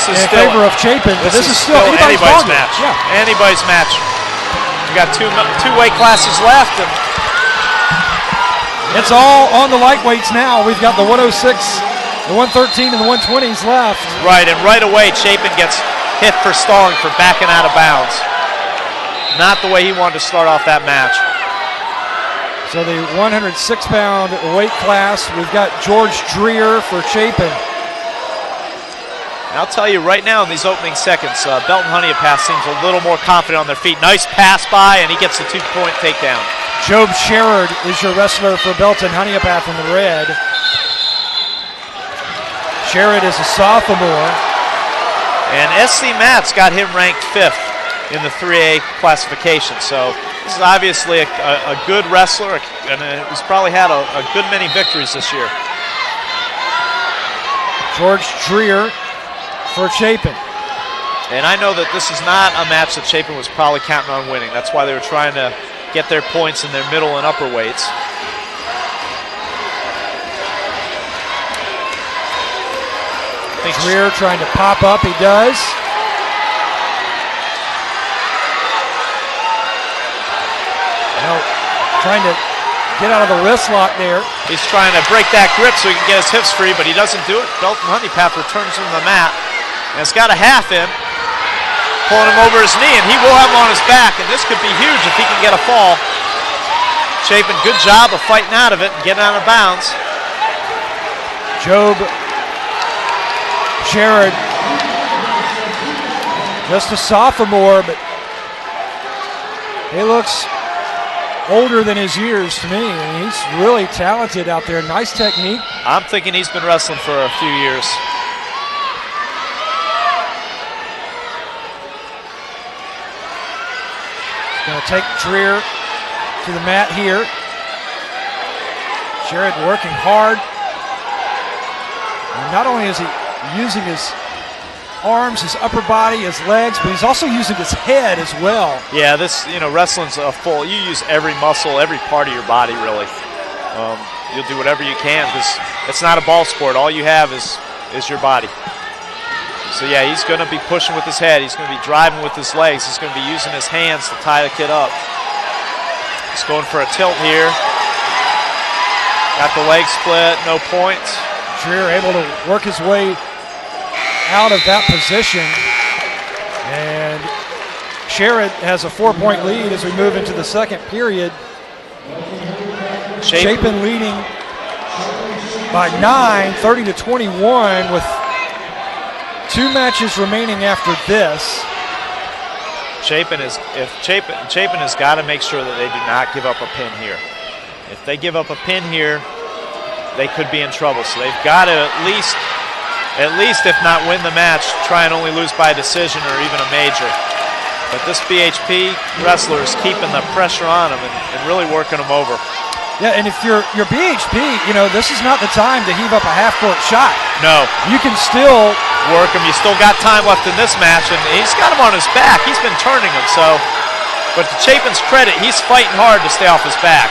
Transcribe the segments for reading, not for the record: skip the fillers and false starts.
this is in still favor of Chapin. This is still anybody's match. Yeah. Anybody's match. We got two weight classes left. And it's all on the lightweights now. We've got the 106, the 113, and the 120s left. Right, and right away Chapin gets hit for stalling for backing out of bounds. Not the way he wanted to start off that match. So the 106-pound weight class, we've got George Dreher for Chapin. And I'll tell you right now in these opening seconds, Belton-Honea pass seems a little more confident on their feet. Nice pass by, and he gets the 2-point takedown. Jobe Sherard is your wrestler for Belton-Honea path in the red. Sherard is a sophomore. And SC Matt's got him ranked 5th in the 3A classification. So this is obviously a good wrestler, and he's probably had a good many victories this year. George Dreher for Chapin. And I know that this is not a match that Chapin was probably counting on winning. That's why they were trying to get their points in their middle and upper weights. Dreher trying to pop up, he does. Trying to get out of the wrist lock there. He's trying to break that grip so he can get his hips free, but he doesn't do it. Belton-Honea path returns him to the mat. And it's got a half in, pulling him over his knee, and he will have him on his back, and this could be huge if he can get a fall. Chapin, good job of fighting out of it and getting out of bounds. Jobe Sherard, just a sophomore, but he looks older than his years to me. I mean, he's really talented out there. Nice technique. I'm thinking he's been wrestling for a few years. He's going to take Dreher to the mat here. Sherard working hard. And not only is he using his arms, his upper body, his legs, but he's also using his head as well. Yeah, this, wrestling's a full, you use every muscle, every part of your body, really. You'll do whatever you can because it's not a ball sport. All you have is your body. So yeah, he's going to be pushing with his head. He's going to be driving with his legs. He's going to be using his hands to tie the kid up. He's going for a tilt here. Got the leg split, no points. Dreher able to work his way out of that position, and Sherard has a 4-point lead as we move into the second period. Chapin leading by 9, 30-21, with 2 matches remaining after this. Chapin has got to make sure that they do not give up a pin here. If they give up a pin here, they could be in trouble. So they've got to at least if not win the match, try and only lose by a decision or even a major. But this BHP wrestler is keeping the pressure on him and really working him over. Yeah, and if you're BHP, this is not the time to heave up a half-court shot. No. You can still work him. You still got time left in this match, and he's got him on his back. He's been turning him, so. But to Chapin's credit, he's fighting hard to stay off his back.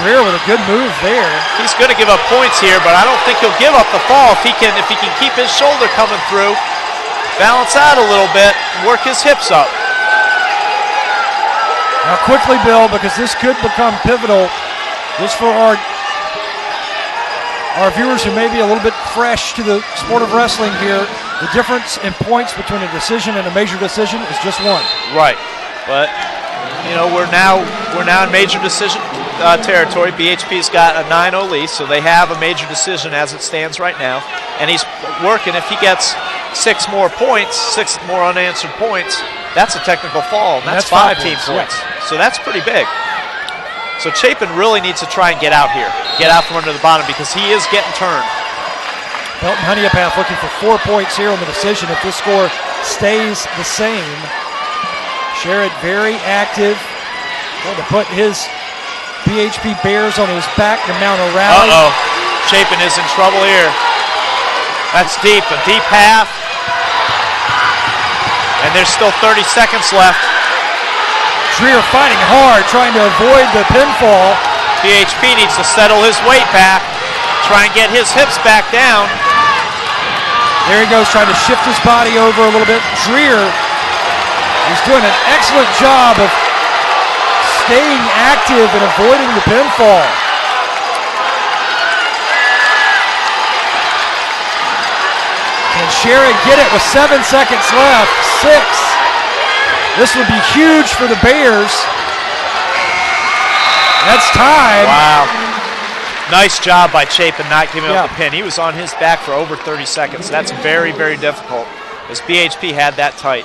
Dreher with a good move there. He's going to give up points here, but I don't think he'll give up the fall if he can keep his shoulder coming through, balance out a little bit, and work his hips up. Now quickly, Bill, because this could become pivotal just for our viewers who may be a little bit fresh to the sport of wrestling here. The difference in points between a decision and a major decision is just 1. Right, but we're now in major decision territory. BHP's got a 9-0 lead, so they have a major decision as it stands right now. And he's working. If he gets 6 more points, 6 more unanswered points, that's a technical fall, and that's 5 team points. Yeah. So that's pretty big. So Chapin really needs to try and get out here, get out from under the bottom because he is getting turned. Belton-Honea path looking for 4 points here on the decision if this score stays the same. Sherard very active, going to put his BHP Bears on his back to mount a rally. Uh-oh, Chapin is in trouble here. That's deep, a deep half. And there's still 30 seconds left. Dreher fighting hard, trying to avoid the pinfall. BHP needs to settle his weight back, try and get his hips back down. There he goes, trying to shift his body over a little bit. Dreher, he's doing an excellent job of staying active and avoiding the pinfall. Can Sherard get it with 7 seconds left? 6. This would be huge for the Bears. That's time. Wow. Nice job by Chapin not giving up the pin. He was on his back for over 30 seconds. That's very, very difficult, as BHP had that tight.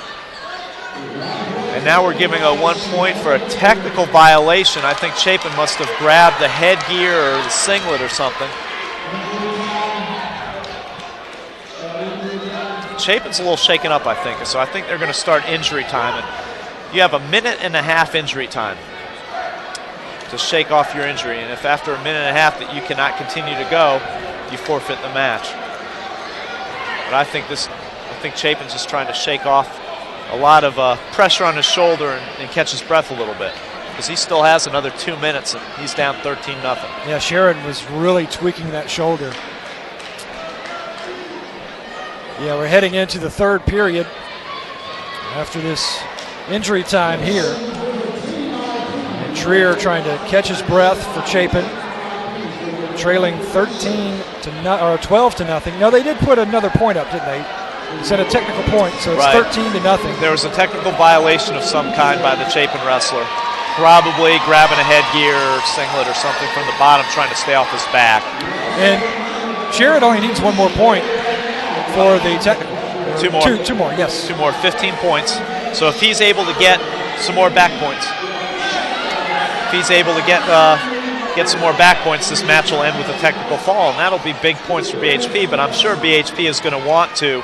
And now we're giving a 1 point for a technical violation. I think Chapin must have grabbed the headgear or the singlet or something. Chapin's a little shaken up, I think, so I think they're going to start injury time. And you have a 1.5 minute injury time to shake off your injury, and if after a 1.5 minutes that you cannot continue to go, you forfeit the match. But I think Chapin's just trying to shake off a lot of pressure on his shoulder and catch his breath a little bit, because he still has another 2 minutes and he's down 13-0. Yeah, Sherard was really tweaking that shoulder. Yeah, we're heading into the third period after this injury time here. Dreher trying to catch his breath for Chapin, trailing 12-0. No, they did put another point up, didn't they? It's at a technical point, so it's 13-0. There was a technical violation of some kind by the Chapin wrestler, probably grabbing a headgear or singlet or something from the bottom, trying to stay off his back. And Sherard only needs 1 more point for the technical. 2 more. Two more, yes. 2 more, 15 points. So if he's able to get some more back points, if he's able to get some more back points, this match will end with a technical fall, and that'll be big points for BHP, but I'm sure BHP is going to want to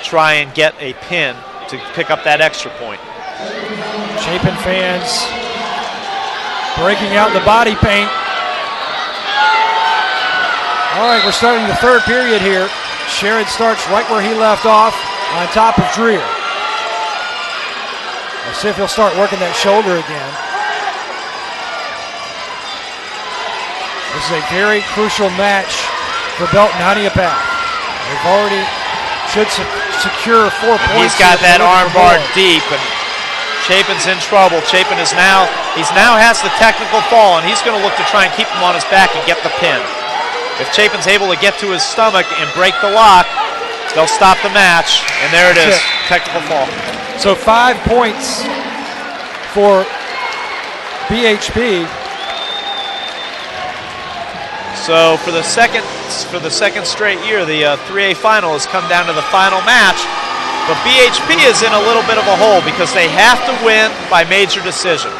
try and get a pin to pick up that extra point. Chapin fans breaking out the body paint. All right, we're starting the third period here. Sherard starts right where he left off, on top of Dreher. Let's see if he'll start working that shoulder again. This is a very crucial match for Belton-Honea. They've already should secure 4 points. He's got that arm bar deep, and Chapin's in trouble. Chapin is now has the technical fall, and he's going to look to try and keep him on his back and get the pin. If Chapin's able to get to his stomach and break the lock, they'll stop the match, and there it is, technical fall. So 5 points for BHP. So for the second straight year, the 3A final has come down to the final match. But BHP is in a little bit of a hole because they have to win by major decision.